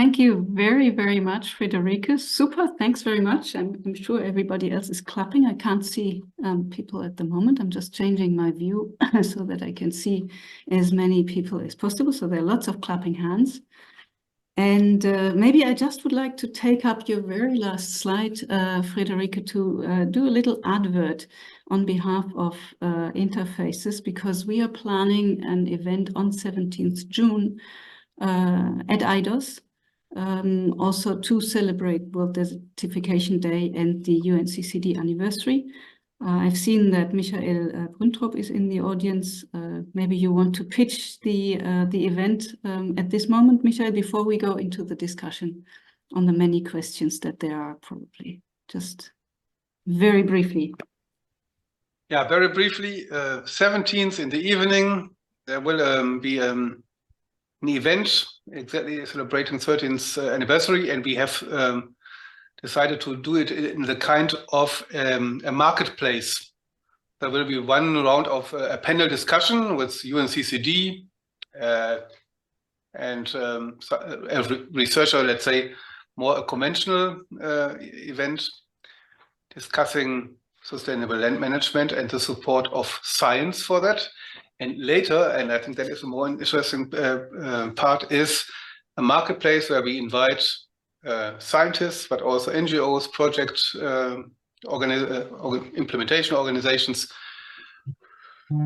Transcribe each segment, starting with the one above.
thank you very, very much, Friederike. Super, thanks very much. I'm sure everybody else is clapping. I can't see people at the moment. I'm just changing my view so that I can see as many people as possible. So there are lots of clapping hands. And maybe I just would like to take up your very last slide, Friederike, to do a little advert on behalf of Interfaces, because we are planning an event on 17th June at IDOS, also to celebrate World Desertification Day and the UNCCD anniversary. I've seen that Michael Bruntrop is in the audience. Maybe you want to pitch the event at this moment, Michael, before we go into the discussion on the many questions that there are, probably. Just very briefly. Yeah, very briefly. 17th in the evening, there will be an event exactly celebrating 13th anniversary, and we have decided to do it in the kind of a marketplace. There will be one round of a panel discussion with UNCCD and a researcher, let's say, more a conventional event discussing sustainable land management and the support of science for that. And later, and I think that is a more interesting part, is a marketplace where we invite scientists, but also NGOs, project implementation organizations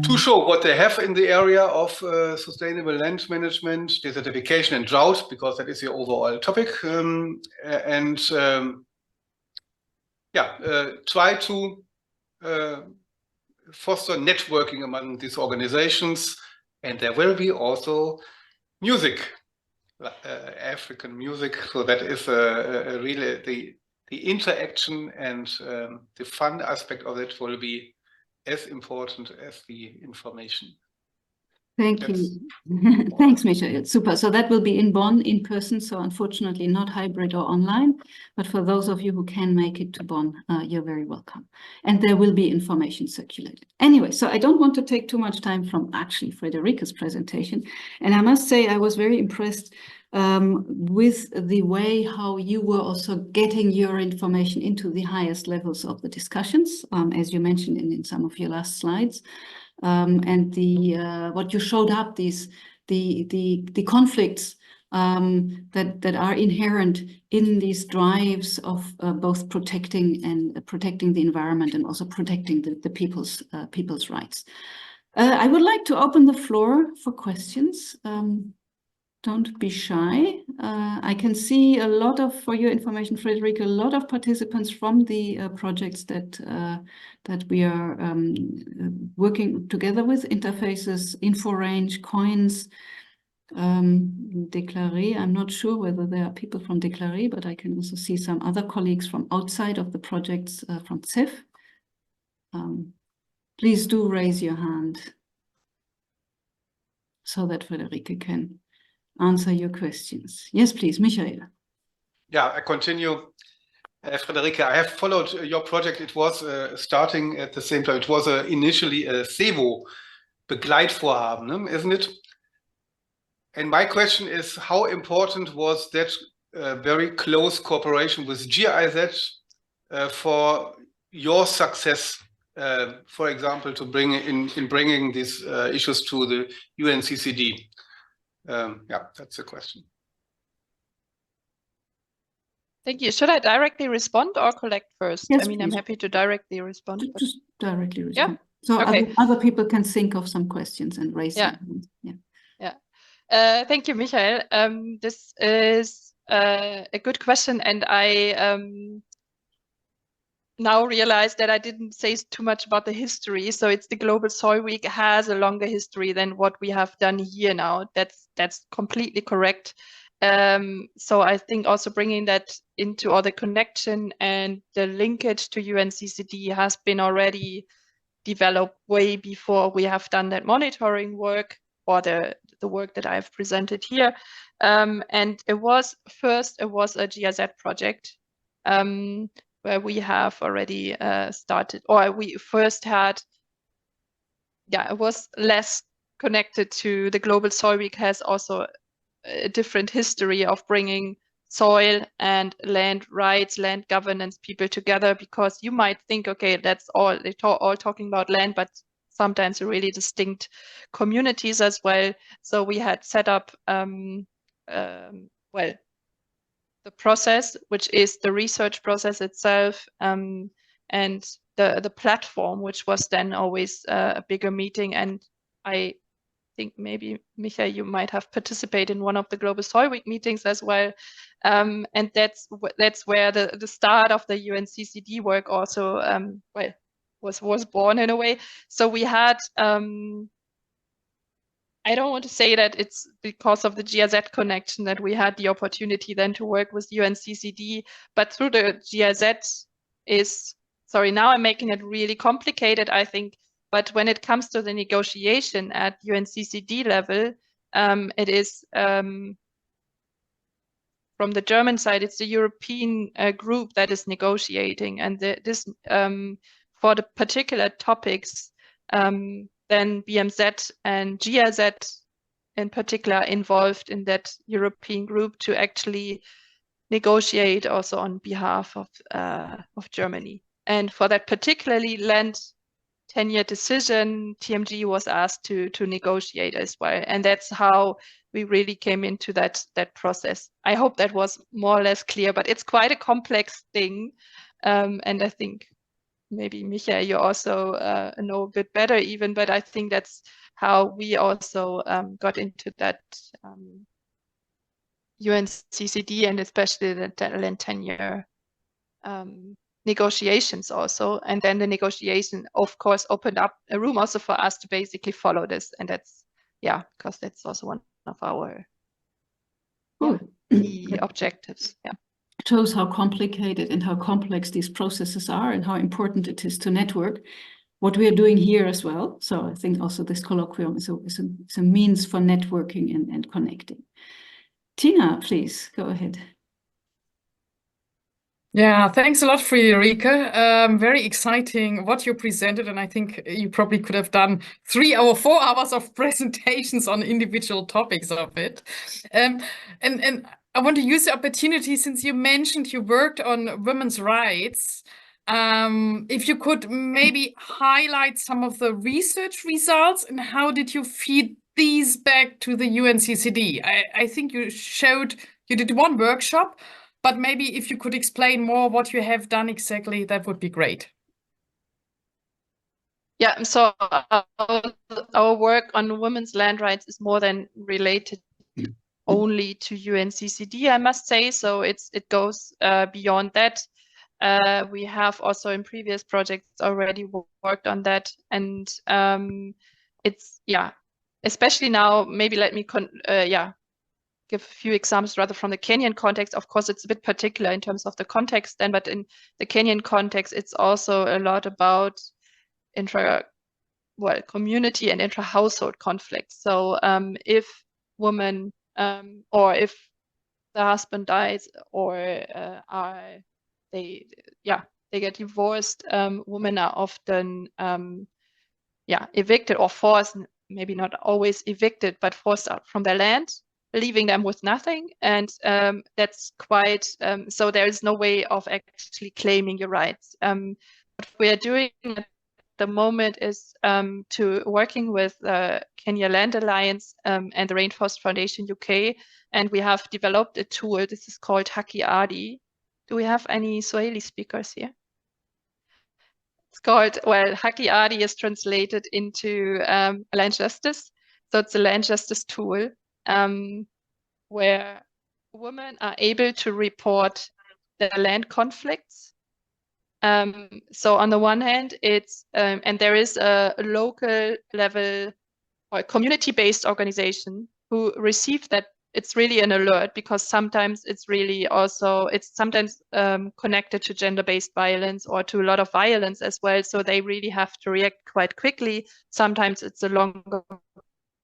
to show what they have in the area of sustainable land management, desertification and drought, because that is the overall topic. Try to foster networking among these organizations. And there will be also music. African music, so that is really the interaction and the fun aspect of it will be as important as the information. Thank you. Thanks, Michael. Super. So that will be in Bonn in person. So unfortunately not hybrid or online, but for those of you who can make it to Bonn, you're very welcome. And there will be information circulated. Anyway, so I don't want to take too much time from actually Friederike's presentation. And I must say I was very impressed with the way how you were also getting your information into the highest levels of the discussions, as you mentioned in some of your last slides. And what you showed up, the conflicts that are inherent in these drives of both protecting the environment and also protecting the people's rights. I would like to open the floor for questions. Don't be shy. I can see a lot of, for your information, Friederike, a lot of participants from the projects that we are working together with, Interfaces, InfoRange, Coins, Declaré. I'm not sure whether there are people from Declaré, but I can also see some other colleagues from outside of the projects from CEF. Please do raise your hand so that Friederike can answer your questions. Yes, please, Michael. Yeah, I continue. Friederike, I have followed your project. It was starting at the same time. It was initially a CEVO Begleitvorhaben, isn't it? And my question is, how important was that very close cooperation with GIZ for your success, for example, to bring in bringing these issues to the UNCCD? Yeah, that's the question. Thank you. Should I directly respond or collect first? Yes, I mean, please. I'm happy to directly respond. Just directly respond. Yeah. So Okay. other people can think of some questions and raise them. Yeah. Yeah. Thank you, Michael. This is a good question, and I now realize that I didn't say too much about the history. So it's the Global Soil Week has a longer history than what we have done here now. That's completely correct. So I think also bringing that into all the connection and the linkage to UNCCD has been already developed way before we have done that monitoring work or the work that I have presented here. And it was a GIZ project where we have already started, or we first had, it was less connected to the Global Soil Week, has also a different history of bringing soil and land rights, land governance people together, because you might think, okay, that's all, all talking about land, but sometimes really distinct communities as well. So we had set up, well, the process, which is the research process itself, and the platform, which was then always a bigger meeting. And I think maybe, Michael, you might have participated in one of the Global Soil Week meetings as well. And that's where the start of the UNCCD work also well was born in a way. So we had I don't want to say that it's because of the GIZ connection that we had the opportunity then to work with UNCCD, but through the GIZ is, sorry, now I'm making it really complicated, I think, but when it comes to the negotiation at UNCCD level, it is, from the German side, it's the European group that is negotiating, and this for the particular topics, then BMZ and GIZ in particular involved in that European group to actually negotiate also on behalf of Germany. And for that particularly land tenure decision, TMG was asked to negotiate as well. And that's how we really came into that process. I hope that was more or less clear, but it's quite a complex thing. And I think maybe Michael, you also know a bit better even, but I think that's how we also got into that UNCCD and especially the land tenure negotiations also. And then the negotiation, of course, opened up a room also for us to basically follow this. And that's, yeah, because that's also one of our key objectives. Yeah. Shows how complicated and how complex these processes are and how important it is to network, what we are doing here as well. So I think also this colloquium is a means for networking and connecting. Tina, please go ahead. Yeah, thanks a lot, Friederike. Very exciting what you presented, and I think you probably could have done 3 or 4 hours of presentations on individual topics of it. And I want to use the opportunity, since you mentioned you worked on women's rights, if you could maybe highlight some of the research results and how did you feed these back to the UNCCD? I think you did one workshop, but maybe if you could explain more what you have done exactly, that would be great. Yeah, so our work on women's land rights is more than related only to UNCCD, I must say. So it goes beyond that. We have also in previous projects already worked on that. And it's, yeah, especially now, maybe let me, give a few examples rather from the Kenyan context. Of course, it's a bit particular in terms of the context then, but in the Kenyan context, it's also a lot about community and intra-household conflicts. So if women or if the husband dies or they get divorced, women are often evicted or forced, maybe not always evicted, but forced out from their land, leaving them with nothing. And that's quite, so there is no way of actually claiming your rights. What we are doing at the moment is to working with the Kenya Land Alliance and the Rainforest Foundation UK, and we have developed a tool. This is called Haki Adi. Do we have any Swahili speakers here? It's called, well, Haki Adi is translated into land justice. So it's a land justice tool where women are able to report their land conflicts. So on the one hand, it's, and there is a local level or community-based organization who receive that. It's really an alert, because sometimes it's really also, it's sometimes connected to gender-based violence or to a lot of violence as well. So they really have to react quite quickly. Sometimes it's a longer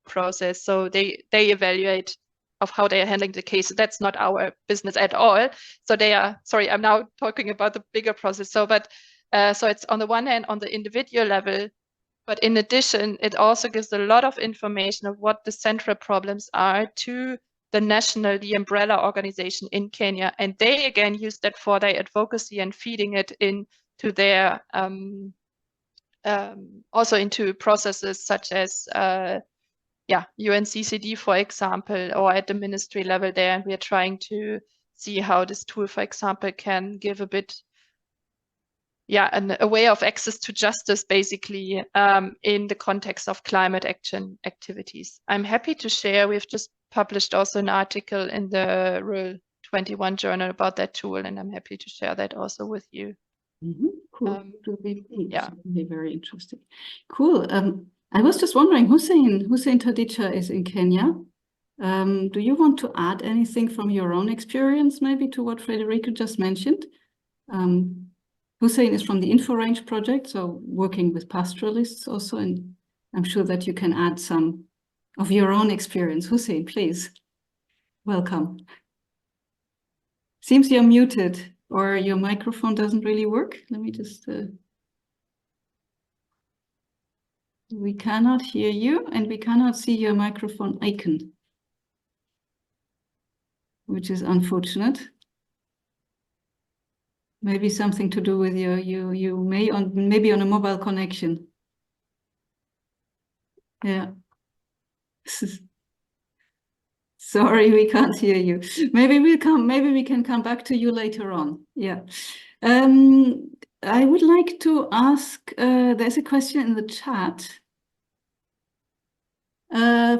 process. So they evaluate of how they are handling the case. That's not our business at all. So they are, sorry, I'm now talking about the bigger process. So, but so it's on the one hand on the individual level, but in addition, it also gives a lot of information of what the central problems are to the umbrella organization in Kenya, and they again use that for their advocacy and feeding it into their also into processes such as UNCCD, for example, or at the ministry level there. And we are trying to see how this tool, for example, can give a bit, a way of access to justice, basically, in the context of climate action activities. I'm happy to share, we've just published also an article in the Rural 21 journal about that tool, and I'm happy to share that also with you. Cool. It will be very interesting. Cool. I was just wondering, Hussein Tadicha is in Kenya. Do you want to add anything from your own experience, maybe, to what Frederica just mentioned? Hussein is from the InfoRange project, so working with pastoralists also, and I'm sure that you can add some of your own experience. Hussein, please. Welcome. Seems you're muted, or your microphone doesn't really work. Let me just... we cannot hear you, and we cannot see your microphone icon, which is unfortunate. Maybe something to do with maybe on a mobile connection. Yeah. Sorry, we can't hear you. Maybe we can come back to you later on. Yeah. I would like to ask, there's a question in the chat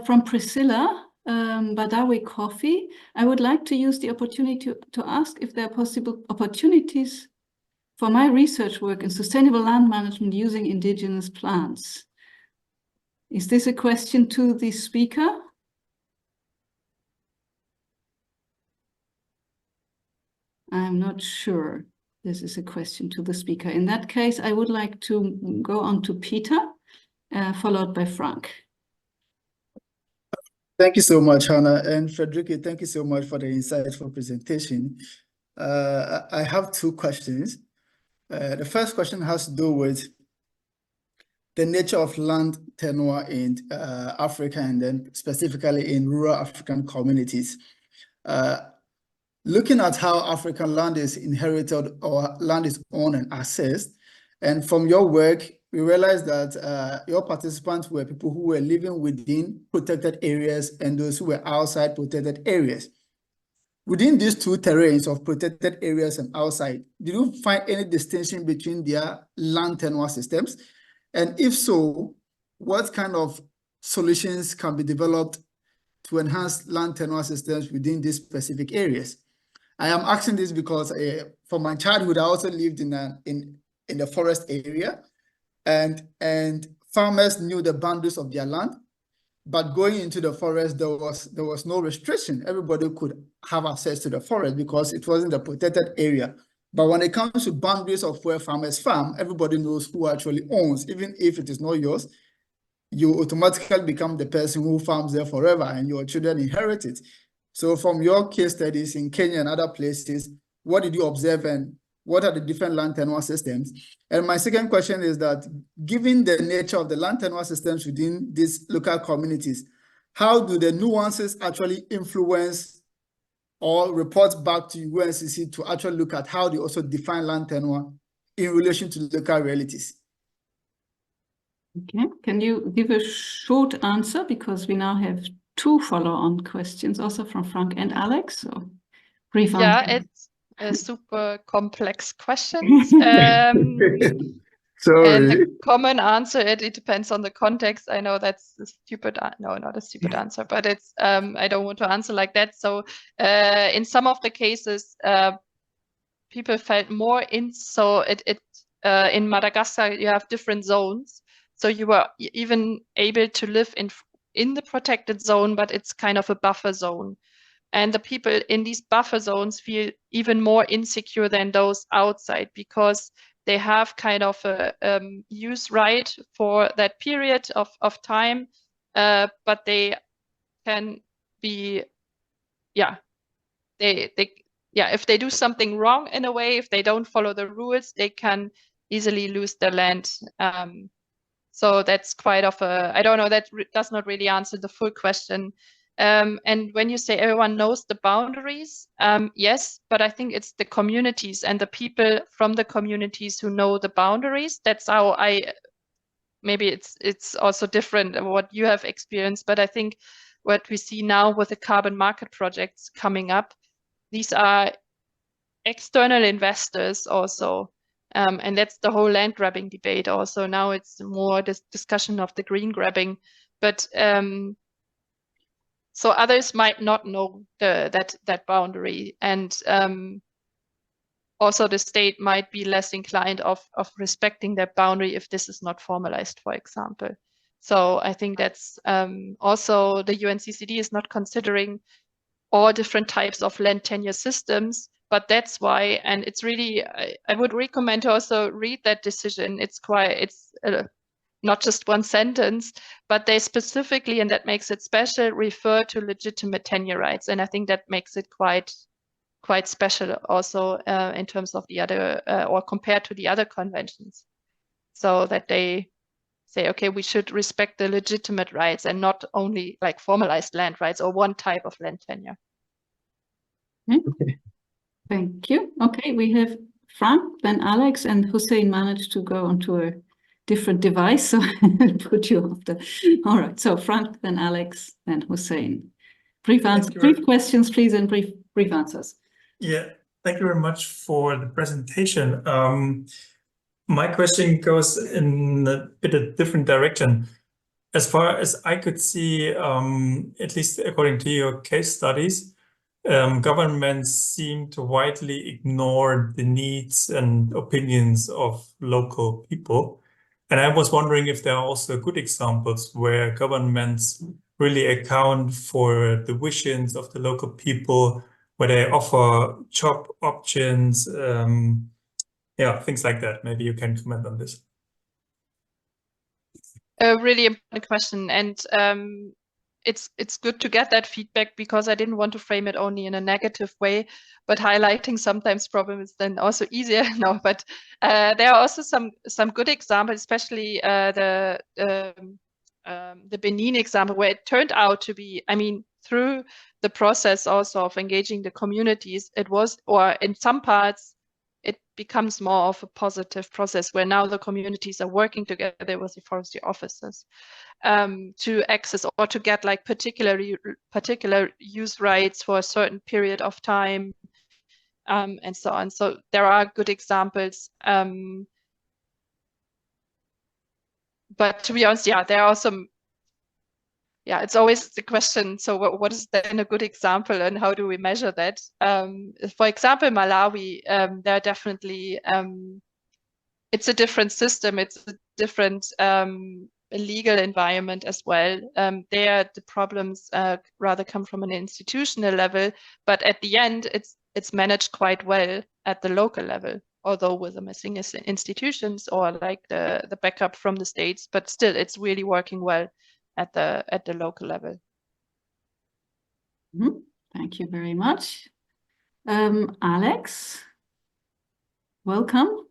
from Priscilla Badawi Coffee. I would like to use the opportunity to ask if there are possible opportunities for my research work in sustainable land management using indigenous plants. Is this a question to the speaker? I'm not sure. This is a question to the speaker. In that case, I would like to go on to Peter, followed by Frank. Thank you so much, Hannah. And Frederica, thank you so much for the insightful presentation. I have two questions. The first question has to do with the nature of land tenure in Africa, and then specifically in rural African communities. Looking at how African land is inherited or land is owned and assessed, and from your work, we realized that your participants were people who were living within protected areas and those who were outside protected areas. Within these two terrains of protected areas and outside, did you find any distinction between their land tenure systems? And if so, what kind of solutions can be developed to enhance land tenure systems within these specific areas? I am asking this because from my childhood, I also lived in the forest area, and farmers knew the boundaries of their land, but going into the forest, there was no restriction. Everybody could have access to the forest because it wasn't a protected area. But when it comes to boundaries of where farmers farm, everybody knows who actually owns. Even if it is not yours, you automatically become the person who farms there forever, and your children inherit it. So from your case studies in Kenya and other places, what did you observe, and what are the different land tenure systems? And my second question is that, given the nature of the land tenure systems within these local communities, how do the nuances actually influence or report back to UNCC to actually look at how they also define land tenure in relation to local realities? Okay, can you give a short answer, because we now have two follow-on questions also from Frank and Alex, so brief answer. Yeah, it's a super complex question. Sorry. And the common answer, it depends on the context. I know that's a stupid, no, not a stupid answer, but it's, I don't want to answer like that. So in some of the cases, people felt more in, so in Madagascar, you have different zones. So you were even able to live in the protected zone, but it's kind of a buffer zone. And the people in these buffer zones feel even more insecure than those outside, because they have kind of a use right for that period of time, but they can be, if they do something wrong in a way, if they don't follow the rules, they can easily lose their land. So that's quite of a, I don't know, that does not really answer the full question. And when you say everyone knows the boundaries, yes, but I think it's the communities and the people from the communities who know the boundaries. That's how maybe it's also different than what you have experienced, but I think what we see now with the carbon market projects coming up, these are external investors also. And that's the whole land grabbing debate also. Now it's more this discussion of the green grabbing, but so others might not know that boundary, and also the state might be less inclined of respecting that boundary if this is not formalized, for example. So I think that's also the UNCCD is not considering all different types of land tenure systems, but that's why, and it's really, I would recommend to also read that decision. It's not just one sentence, but they specifically, and that makes it special, refer to legitimate tenure rights. And I think that makes it quite special also in terms of the other, or compared to the other conventions. So that they say, okay, we should respect the legitimate rights and not only like formalized land rights or one type of land tenure. Okay. Thank you. Okay, we have Frank, then Alex, and Hussein managed to go onto a different device, so I'll put you after. All right, so Frank, then Alex, then Hussein. Brief questions, please, and brief answers. Yeah, thank you very much for the presentation. My question goes in a bit of different direction. As far as I could see, at least according to your case studies, governments seem to widely ignore the needs and opinions of local people. And I was wondering if there are also good examples where governments really account for the wishes of the local people, where they offer job options, yeah, things like that. Maybe you can comment on this. A really important question, and it's good to get that feedback, because I didn't want to frame it only in a negative way, but highlighting sometimes problems then also easier. No, but there are also some good examples, especially the Benin example, where it turned out to be, I mean, through the process also of engaging the communities, it was, or in some parts, it becomes more of a positive process where now the communities are working together with the forestry officers to access or to get like particular use rights for a certain period of time, and so on. So there are good examples. But to be honest, yeah, there are some, yeah, it's always the question, so what is then a good example and how do we measure that? For example, Malawi, there are definitely, it's a different system, it's a different legal environment as well. There, the problems rather come from an institutional level, but at the end, it's managed quite well at the local level, although with the missing institutions or like the backup from the states, but still, it's really working well at the local level. Mm-hmm. Thank you very much. Alex, welcome.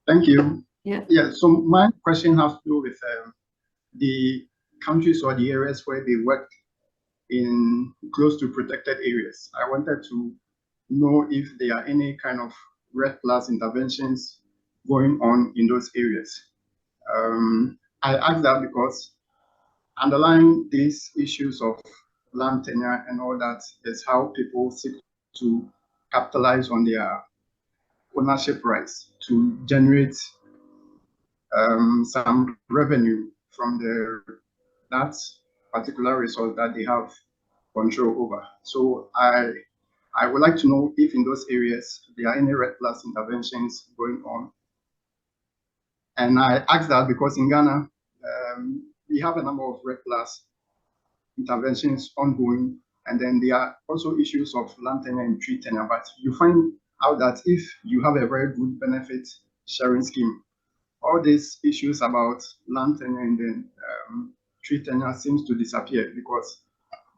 Thank you. Yeah. Yeah, so my question has to do with the countries or the areas where they work in close to protected areas. I wanted to know if there are any kind of red plus interventions going on in those areas. I ask that because underlying these issues of land tenure and all that is how people seek to capitalize on their ownership rights to generate some revenue from that particular resource that they have control over. So I would like to know if in those areas there are any red plus interventions going on. And I ask that because in Ghana, we have a number of red plus interventions ongoing, and then there are also issues of land tenure and tree tenure. But you find out that if you have a very good benefit sharing scheme, all these issues about land tenure and then tree tenure seems to disappear because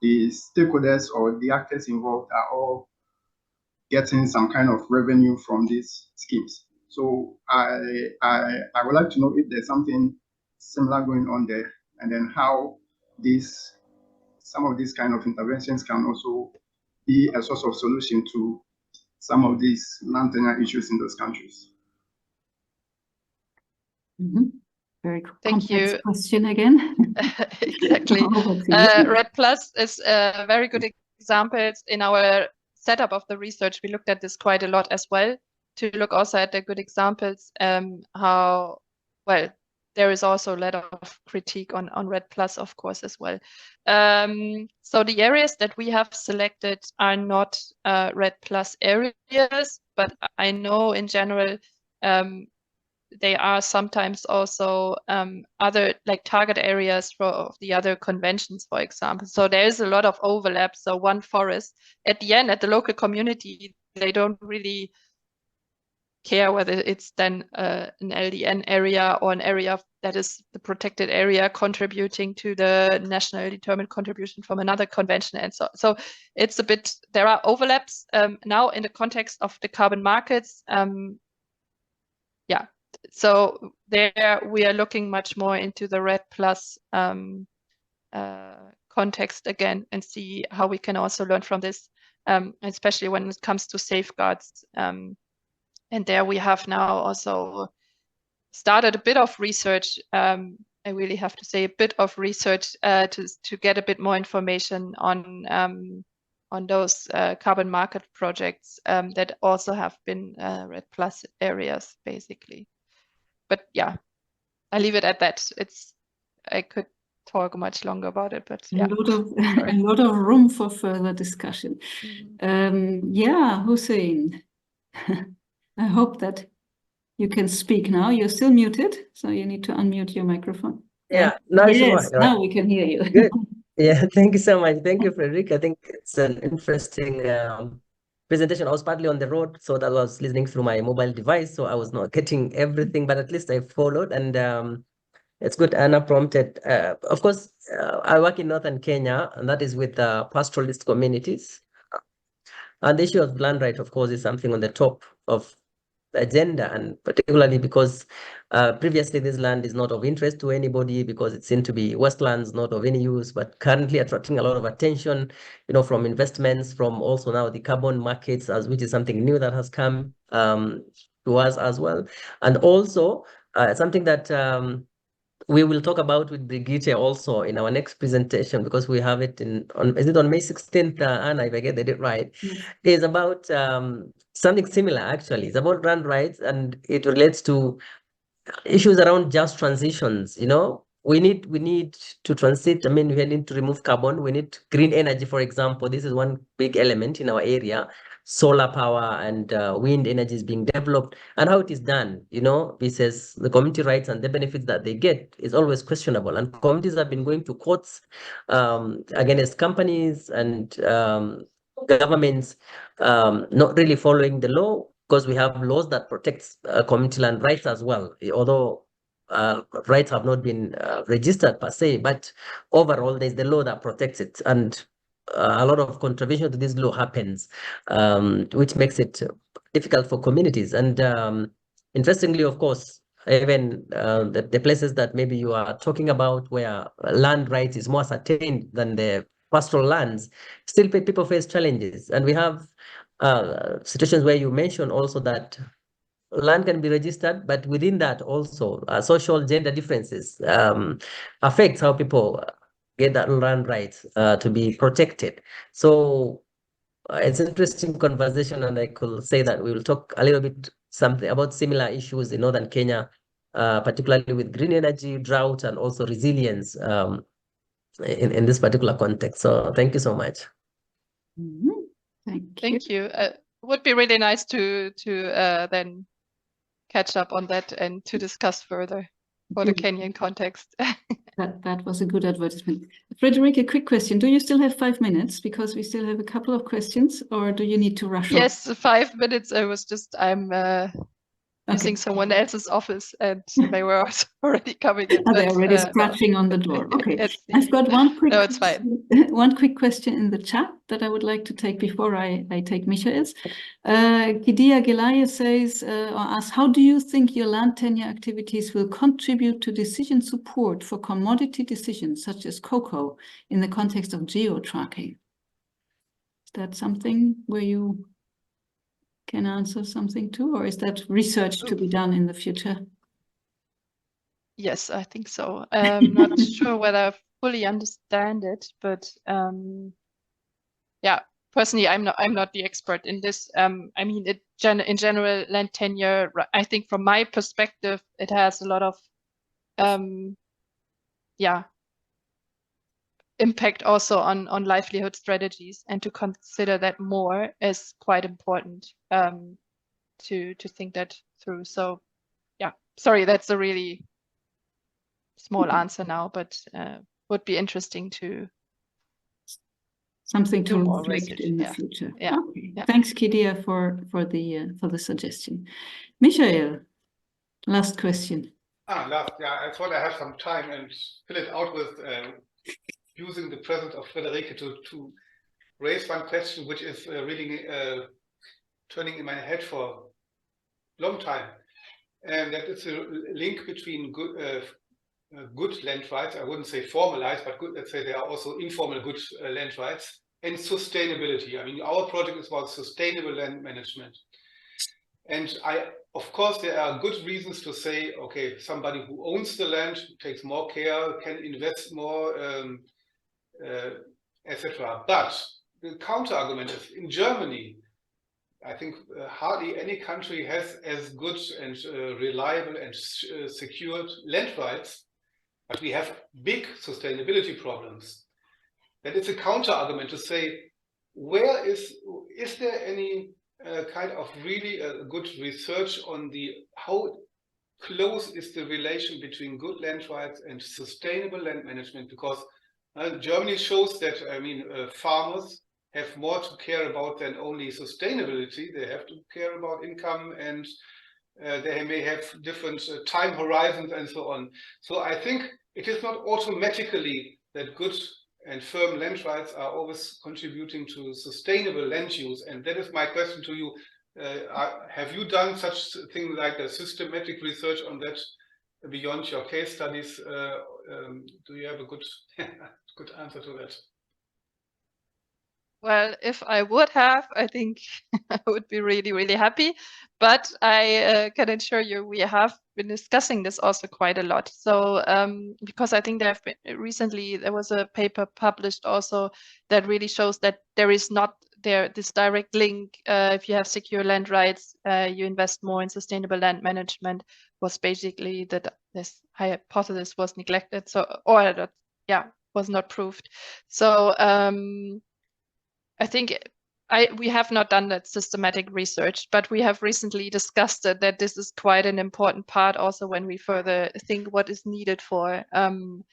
the stakeholders or the actors involved are all getting some kind of revenue from these schemes. So I would like to know if there's something similar going on there, and then how these some of these kind of interventions can also be a source of solution to some of these land tenure issues in those countries. Very Thank complex you. question again. Exactly. Over to you. REDD+ is a very good example. In our setup of the research, we looked at this quite a lot as well, to look also at the good examples, how, well, there is also a lot of critique on REDD+, of course, as well. So the areas that we have selected are not REDD+ areas, but I know in general, they are sometimes also other like target areas for the other conventions, for example. So there is a lot of overlap. So one forest, at the end, at the local community, they don't really care whether it's then an LDN area or an area that is the protected area contributing to the nationally determined contribution from another convention. And so it's a bit, there are overlaps now in the context of the carbon markets. Yeah. So there we are looking much more into the REDD+ context again, and see how we can also learn from this, especially when it comes to safeguards. And there we have now also started a bit of research. I really have to say a bit of research to get a bit more information on those carbon market projects that also have been REDD+ areas, basically. But yeah, I leave it at that. I could talk much longer about it, but yeah. A lot of room for further discussion. Yeah, Hussein, I hope that you can speak now. You're still muted, so you need to unmute your microphone. Yeah, now yes, right. now we can hear you. Good. Yeah, thank you so much. Thank you, Frederick. I think it's an interesting presentation. I was partly on the road, so that I was listening through my mobile device, so I was not getting everything, but at least I followed, and it's good. Anna prompted. Of course, I work in northern Kenya, and that is with pastoralist communities. And the issue of land right, of course, is something on the top of the agenda, and particularly because previously this land is not of interest to anybody because it seemed to be wastelands, not of any use, but currently attracting a lot of attention, from investments, from also now the carbon markets, which is something new that has come to us as well. And also something that we will talk about with Brigitte also in our next presentation, because we have it is it on May 16th, Anna, if I get the date right, is about something similar, actually. It's about land rights, and it relates to issues around just transitions. We need to transit. I mean, we need to remove carbon. We need green energy, for example. This is one big element in our area. Solar power and wind energy is being developed, and how it is done, versus the community rights and the benefits that they get is always questionable. And communities have been going to courts against companies and governments not really following the law, because we have laws that protect community land rights as well, although rights have not been registered per se, but overall there's the law that protects it, and a lot of contravention to this law happens, which makes it difficult for communities. And interestingly, of course, even the places that maybe you are talking about where land rights is more ascertained than the pastoral lands, still people face challenges. And we have situations where you mentioned also that land can be registered, but within that also social gender differences affects how people get that land rights to be protected. So it's an interesting conversation, and I could say that we will talk a little bit something about similar issues in northern Kenya, particularly with green energy, drought, and also resilience in this particular context. So thank you so much. Thank you. It would be really nice to then catch up on that and to discuss further for the Kenyan context. That was a good advertisement. Frederick, a quick question. Do you still have 5 minutes? Because we still have a couple of questions, or do you need to rush on? Yes, 5 minutes. I'm using someone else's office, and they were also already coming in. They're but, already no. scratching on the door. Okay, Let's see. I've got one quick No, it's fine. one quick question in the chat that I would like to take before I take Michael's. Gidia Gelaya says or asks, how do you think your land tenure activities will contribute to decision support for commodity decisions such as cocoa in the context of geo-tracking? Is that something where you can answer something to, or is that research to be done in the future? Yes, I think so. I'm not sure whether I fully understand it, but yeah, personally, I'm not the expert in this. I mean, in general, land tenure, I think from my perspective, it has a lot of yeah, impact also on livelihood strategies, and to consider that more is quite important to think that through. So yeah, sorry, that's a really small answer now, but would be interesting to something to do more reflect research. in the Yeah. future. Yeah. Okay. Yeah. Thanks, Kidia, for the suggestion. Michael, last question. Last, yeah, I thought I have some time and fill it out with using the presence of Friederike to raise one question, which is really turning in my head for a long time. And that is a link between good land rights, I wouldn't say formalized, but good, let's say there are also informal good land rights, and sustainability. I mean, our project is about sustainable land management. And of course, there are good reasons to say, okay, somebody who owns the land, takes more care, can invest more, etc. But the counter argument is, in Germany, I think hardly any country has as good and reliable and secured land rights, but we have big sustainability problems. That is a counter argument to say, where is there any kind of really good research on how close is the relation between good land rights and sustainable land management? Because Germany shows that, I mean, farmers have more to care about than only sustainability. They have to care about income, and they may have different time horizons and so on. So I think it is not automatically that good and firm land rights are always contributing to sustainable land use. And that is my question to you. Have you done such thing like a systematic research on that beyond your case studies? Do you have a good answer to that? Well, if I would have, I think I would be really, really happy. But I can assure you, we have been discussing this also quite a lot. So because I think recently there was a paper published also that really shows that there is not this direct link. If you have secure land rights, you invest more in sustainable land management. Was basically that this hypothesis was neglected. So, or that, yeah, was not proved. So I think we have not done that systematic research, but we have recently discussed it, that this is quite an important part also when we further think what is needed for in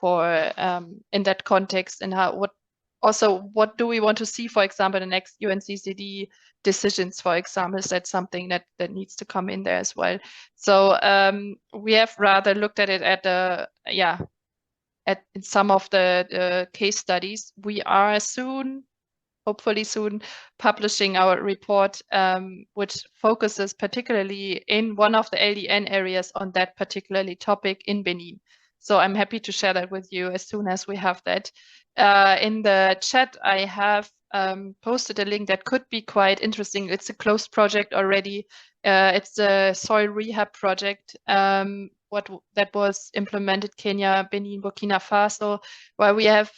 that context, and what do we want to see, for example, the next UNCCD decisions, for example. Is that something that needs to come in there as well? So we have rather looked at it in some of the case studies. We are hopefully soon, publishing our report, which focuses particularly in one of the LDN areas on that particularly topic in Benin. So I'm happy to share that with you as soon as we have that. In the chat, I have posted a link that could be quite interesting. It's a closed project already. It's a soil rehab project that was implemented Kenya, Benin, Burkina Faso, where we have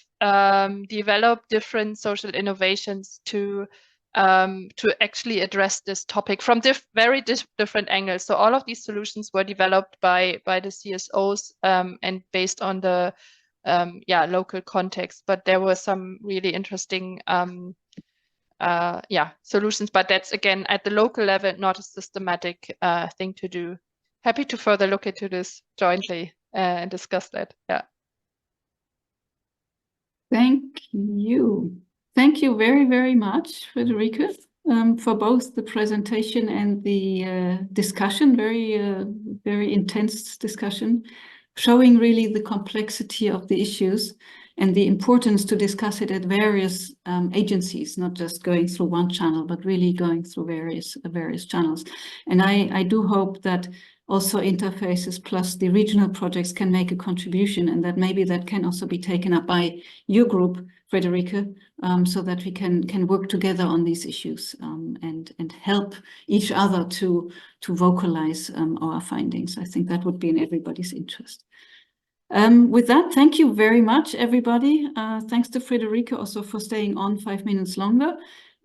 developed different social innovations to actually address this topic from very different angles. So all of these solutions were developed by the CSOs and based on the local context. But there were some really interesting solutions. But that's again at the local level, not a systematic thing to do. Happy to further look into this jointly and discuss that. Yeah. Thank you. Thank you very, very much, Friederike. for both the presentation and the discussion, very intense discussion, showing really the complexity of the issues and the importance to discuss it at various agencies, not just going through one channel, but really going through various channels. And I do hope that also interfaces plus the regional projects can make a contribution, and that maybe that can also be taken up by your group, Friederike, so that we can work together on these issues and help each other to vocalize our findings. I think that would be in everybody's interest. With that, thank you very much, everybody. Thanks to Friederike also for staying on 5 minutes longer.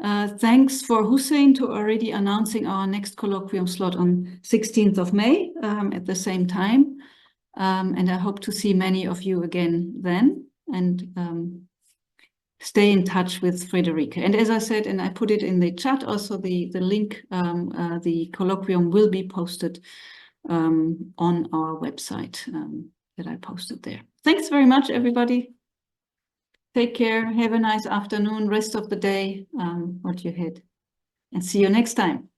Thanks for Hussein to already announcing our next colloquium slot on 16th of May at the same time. And I hope to see many of you again then, and stay in touch with Friederike. And as I said, and I put it in the chat also, the link, the colloquium will be posted on our website that I posted there. Thanks very much, everybody. Take care. Have a nice afternoon, rest of the day, what you had, and see you next time.